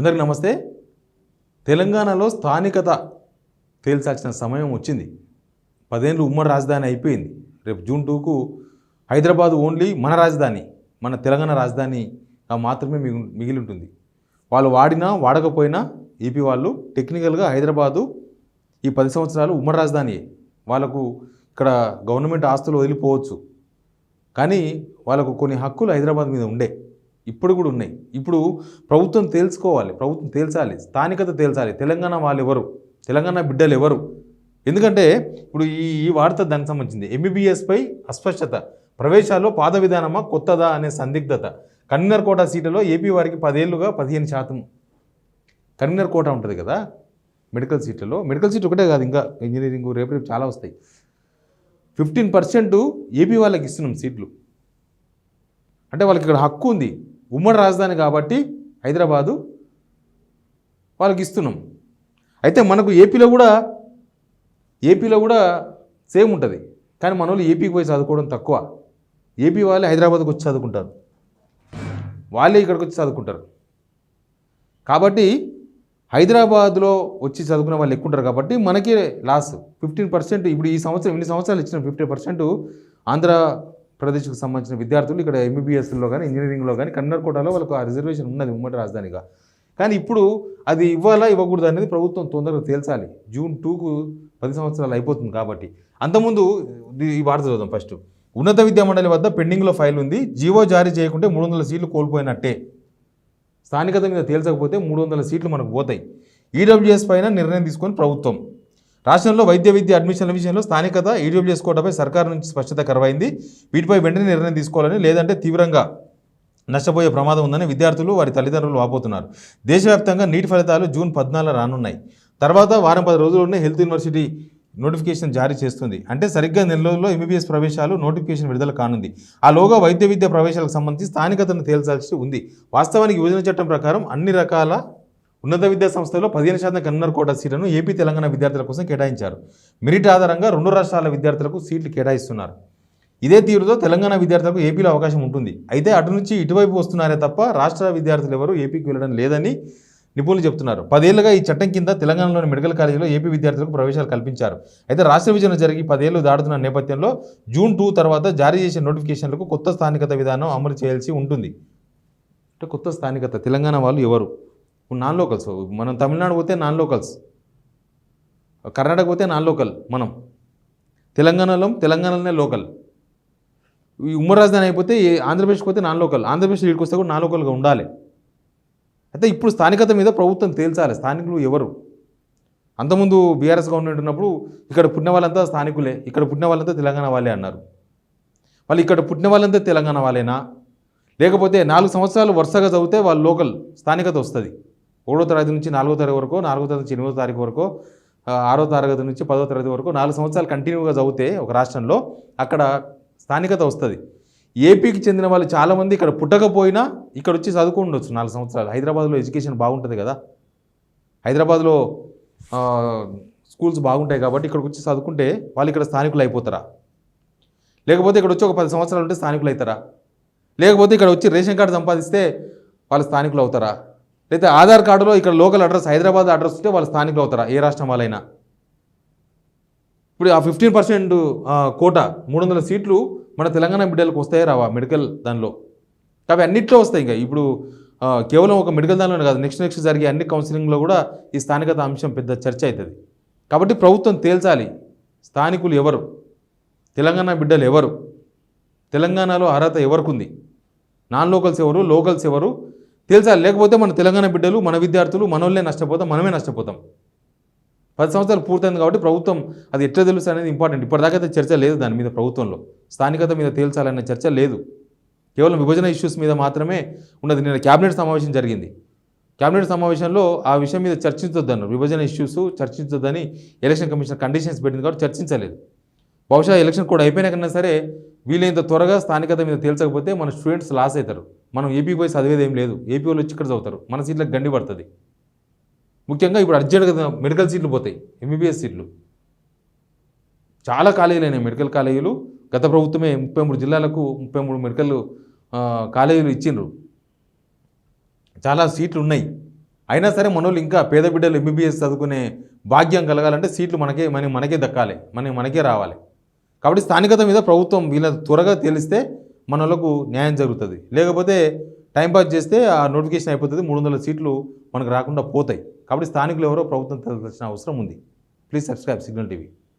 అందరికీ నమస్తే. తెలంగాణలో స్థానికత తేల్చాల్సిన సమయం వచ్చింది. 10 ఏళ్ళు ఉమ్మడి రాజధాని అయిపోయింది. రేపు జూన్ 2కు హైదరాబాద్ ఓన్లీ మన రాజధాని, మన తెలంగాణ రాజధాని మాత్రమే మిగిలి ఉంటుంది. వాళ్ళు వాడినా వాడకపోయినా ఏపీ వాళ్ళు టెక్నికల్గా హైదరాబాదు ఈ 10 సంవత్సరాలు ఉమ్మడి రాజధాని. వాళ్ళకు ఇక్కడ గవర్నమెంట్ ఆస్తులు వదిలిపోవచ్చు, కానీ వాళ్ళకు కొన్ని హక్కులు హైదరాబాద్ మీద ఉండే, ఇప్పుడు కూడా ఉన్నాయి. ఇప్పుడు ప్రభుత్వం తేల్చుకోవాలి, ప్రభుత్వం తేల్చాలి, స్థానికత తేల్చాలి. తెలంగాణ వాళ్ళు ఎవరు, తెలంగాణ బిడ్డలు ఎవరు? ఎందుకంటే ఇప్పుడు ఈ వార్త దానికి సంబంధించింది. ఎంబీబీఎస్పై అస్పష్టత, ప్రవేశాల్లో పాత విధానమా కొత్తదా అనే సందిగ్ధత. కన్వీనర్ కోటా సీట్లలో ఏపీ వారికి 10 ఏళ్ళుగా 15% కన్వీనర్ కోటా ఉంటుంది కదా మెడికల్ సీట్లలో. మెడికల్ సీట్ ఒకటే కాదు, ఇంకా ఇంజనీరింగ్ రేపు చాలా వస్తాయి. 15% ఏపీ వాళ్ళకి ఇస్తున్నాం సీట్లు. అంటే వాళ్ళకి ఇక్కడ హక్కు ఉంది, ఉమ్మడి రాజధాని కాబట్టి హైదరాబాదు వాళ్ళకి ఇస్తున్నాం. అయితే మనకు ఏపీలో కూడా సేమ్ ఉంటుంది, కానీ మన వాళ్ళు ఏపీకి పోయి చదువుకోవడం తక్కువ. ఏపీ వాళ్ళే హైదరాబాద్కి వచ్చి చదువుకుంటారు, వాళ్ళే ఇక్కడికి వచ్చి చదువుకుంటారు. కాబట్టి హైదరాబాద్లో వచ్చి చదువుకునే వాళ్ళు ఎక్కువ ఉంటారు, కాబట్టి మనకి లాస్ 15%. ఇప్పుడు ఈ సంవత్సరం ఇన్ని సంవత్సరాలు ఇచ్చిన 50% ఆంధ్రప్రదేశ్కి సంబంధించిన విద్యార్థులు ఇక్కడ ఎంబీబీఎస్లో కానీ ఇంజనీరింగ్లో కానీ కన్వీనర్ కోటాలో వాళ్ళకు ఆ రిజర్వేషన్ ఉన్నది ఉమ్మడి రాజధానిగా. కానీ ఇప్పుడు అది ఇవ్వాలా ఇవ్వకూడదు అనేది ప్రభుత్వం తొందరగా తేల్చాలి. జూన్ 2కు 10 సంవత్సరాలు అయిపోతుంది కాబట్టి. అంతకుముందు ఈ వార్త చదువుదాం ఫస్ట్. ఉన్నత విద్యా మండలి వద్ద పెండింగ్లో ఫైల్ ఉంది, జీవో జారీ చేయకుంటే 300 సీట్లు కోల్పోయినట్టే. స్థానికత మీద తేల్చకపోతే 300 సీట్లు మనకు పోతాయి. ఈడబ్ల్యూఎస్ పైన నిర్ణయం తీసుకొని ప్రభుత్వం. రాష్ట్రంలో వైద్య విద్య అడ్మిషన్ల విషయంలో స్థానికత ఈడబ్ల్యూఎస్ కోటాపై సర్కారు నుంచి స్పష్టత కరువైంది. వీటిపై వెంటనే నిర్ణయం తీసుకోవాలని, లేదంటే తీవ్రంగా నష్టపోయే ప్రమాదం ఉందని విద్యార్థులు వారి తల్లిదండ్రులు వాపోతున్నారు. దేశవ్యాప్తంగా నీట్ ఫలితాలు జూన్ 14 రానున్నాయి. తర్వాత వారం 10 రోజుల్లోనే హెల్త్ యూనివర్సిటీ నోటిఫికేషన్ జారీ చేస్తుంది. అంటే సరిగ్గా నెల రోజుల్లో ఎంబీబీఎస్ ప్రవేశాలు నోటిఫికేషన్ విడుదల కానుంది. ఆ లోగా వైద్య విద్య ప్రవేశాలకు సంబంధించి స్థానికతను తేల్చాల్సి ఉంది. వాస్తవానికి విభజన చట్టం ప్రకారం అన్ని రకాల ఉన్నత విద్యా సంస్థల్లో 15% కన్వీనర్ కోటా సీట్లను ఏపీ తెలంగాణ విద్యార్థుల కోసం కేటాయించారు. మెరిట్ ఆధారంగా 2 రాష్ట్రాల విద్యార్థులకు సీట్లు కేటాయిస్తున్నారు. ఇదే తీరుతో తెలంగాణ విద్యార్థులకు ఏపీలో అవకాశం ఉంటుంది. అయితే అటు నుంచి ఇటువైపు వస్తున్నారే తప్ప రాష్ట్ర విద్యార్థులు ఎవరు ఏపీకి వెళ్ళడం లేదని నిపుణులు చెబుతున్నారు. 10 ఏళ్లుగా ఈ చట్టం కింద తెలంగాణలోని మెడికల్ కాలేజీలో ఏపీ విద్యార్థులకు ప్రవేశాలు కల్పించారు. అయితే రాష్ట్ర విభజన జరిగి 10 ఏళ్లు దాటుతున్న నేపథ్యంలో జూన్ 2 తర్వాత జారీ చేసే నోటిఫికేషన్లకు కొత్త స్థానికత విధానం అమలు చేయాల్సి ఉంటుంది. అంటే కొత్త స్థానికత తెలంగాణ వాళ్ళు ఎవరు? Non locals. మనం తమిళనాడు పోతే నాన్ లోకల్స్, కర్ణాటక పోతే నాన్ లోకల్, మనం తెలంగాణలోనే లోకల్. ఈ ఉమ్మడి రాజధాని అయిపోతే ఆంధ్రప్రదేశ్కి పోతే నాన్ లోకల్, ఆంధ్రప్రదేశ్ వీడికి వస్తే కూడా నాన్ లోకల్గా ఉండాలి. అయితే ఇప్పుడు స్థానికత మీద ప్రభుత్వం తేల్చాలి, స్థానికులు ఎవరు. అంతకుముందు బీఆర్ఎస్ గవర్నమెంట్ ఉన్నప్పుడు ఇక్కడ పుట్టిన వాళ్ళంతా స్థానికులే, ఇక్కడ పుట్టిన వాళ్ళంతా తెలంగాణ వాళ్ళే అన్నారు. వాళ్ళు ఇక్కడ పుట్టిన వాళ్ళంతా తెలంగాణ వాళ్ళేనా? లేకపోతే 4 సంవత్సరాలు వరుసగా చదివితే వాళ్ళు లోకల్ స్థానికత వస్తుంది. 1వ తరగతి నుంచి 4వ తరగతి వరకు, 4వ తరగతి నుంచి 8వ తారీఖు వరకు, 6వ తరగతి నుంచి 10వ తరగతి వరకు 4 సంవత్సరాలు కంటిన్యూగా చదివితే ఒక రాష్ట్రంలో అక్కడ స్థానికత వస్తుంది. ఏపీకి చెందిన వాళ్ళు చాలామంది ఇక్కడ పుట్టకపోయినా ఇక్కడ వచ్చి చదువుకుండొచ్చు 4 సంవత్సరాలు. హైదరాబాద్లో ఎడ్యుకేషన్ బాగుంటుంది కదా, హైదరాబాద్లో స్కూల్స్ బాగుంటాయి కాబట్టి ఇక్కడికి వచ్చి చదువుకుంటే వాళ్ళు ఇక్కడ స్థానికులు అయిపోతారా? లేకపోతే ఇక్కడ వచ్చి ఒక 10 సంవత్సరాలు ఉంటే స్థానికులు అవుతారా? లేకపోతే ఇక్కడ వచ్చి రేషన్ కార్డు సంపాదిస్తే వాళ్ళు స్థానికులు అవుతారా? లేకపోతే ఆధార్ కార్డులో ఇక్కడ లోకల్ అడ్రస్ హైదరాబాద్ అడ్రస్ ఉంటే వాళ్ళు స్థానికులు అవుతారా? ఏ రాష్ట్రం వాళ్ళైనా. ఇప్పుడు ఆ 15% కోటా 300 సీట్లు మన తెలంగాణ బిడ్డలకు వస్తాయే రావా మెడికల్ దానిలో? కాబట్టి అన్నిట్లో వస్తాయి. ఇంకా ఇప్పుడు కేవలం ఒక మెడికల్ దానిలోనే కాదు, నెక్స్ట్ జరిగే అన్ని కౌన్సిలింగ్లో కూడా ఈ స్థానికత అంశం పెద్ద చర్చ అవుతుంది. కాబట్టి ప్రభుత్వం తేల్చాలి, స్థానికులు ఎవరు, తెలంగాణ బిడ్డలు ఎవరు, తెలంగాణలో అర్హత ఎవరికి ఉంది, నాన్ లోకల్స్ ఎవరు, లోకల్స్ ఎవరు తేల్చాలి. లేకపోతే మన తెలంగాణ బిడ్డలు, మన విద్యార్థులు, మనోళ్ళే నష్టపోతాం, మనమే నష్టపోతాం. 10 సంవత్సరాలు పూర్తయింది కాబట్టి ప్రభుత్వం అది ఎట్లా తెలుసు అనేది ఇంపార్టెంట్. ఇప్పటిదాకైతే చర్చ లేదు దాని మీద, ప్రభుత్వంలో స్థానికత మీద తేల్చాలనే చర్చ లేదు. కేవలం విభజన ఇష్యూస్ మీద మాత్రమే ఉన్నది. నిన్న క్యాబినెట్ సమావేశం జరిగింది. క్యాబినెట్ సమావేశంలో ఆ విషయం మీద చర్చించొద్దన్నారు. విభజన ఇష్యూస్ చర్చించొద్దని ఎలక్షన్ కమిషన్ కండిషన్స్ పెట్టింది కాబట్టి చర్చించలేదు. బహుశా ఎలక్షన్ కూడా అయిపోయినాకన్నా సరే వీలైనంత త్వరగా స్థానికత మీద తేల్చకపోతే మన స్టూడెంట్స్ లాస్ అవుతారు. మనం ఏపీకి పోయి చదివేది ఏం లేదు, ఏపీ వాళ్ళు వచ్చి ఇక్కడ చదువుతారు, మన సీట్లకు గండి పడుతుంది. ముఖ్యంగా ఇప్పుడు అర్జెంట్గా మెడికల్ సీట్లు పోతాయి, ఎంబీబీఎస్ సీట్లు. చాలా కాలేజీలు అయినాయి మెడికల్ కాలేజీలు. గత ప్రభుత్వమే 33 జిల్లాలకు 33 మెడికల్ కాలేజీలు ఇచ్చిండ్రు. చాలా సీట్లు ఉన్నాయి. అయినా సరే మనోళ్ళు ఇంకా పేద బిడ్డలు ఎంబీబీఎస్ చదువుకునే భాగ్యం కలగాలంటే సీట్లు మనకే దక్కాలి, మనకే రావాలి. కాబట్టి స్థానికత మీద ప్రభుత్వం వీళ్ళ త్వరగా తెలిస్తే మన వాళ్ళకు న్యాయం జరుగుతుంది. లేకపోతే టైంపాస్ చేస్తే ఆ నోటిఫికేషన్ అయిపోతుంది, 300 సీట్లు మనకు రాకుండా పోతాయి. కాబట్టి స్థానికులు ఎవరో ప్రభుత్వం తెలిసిన అవసరం ఉంది. Please subscribe signal TV.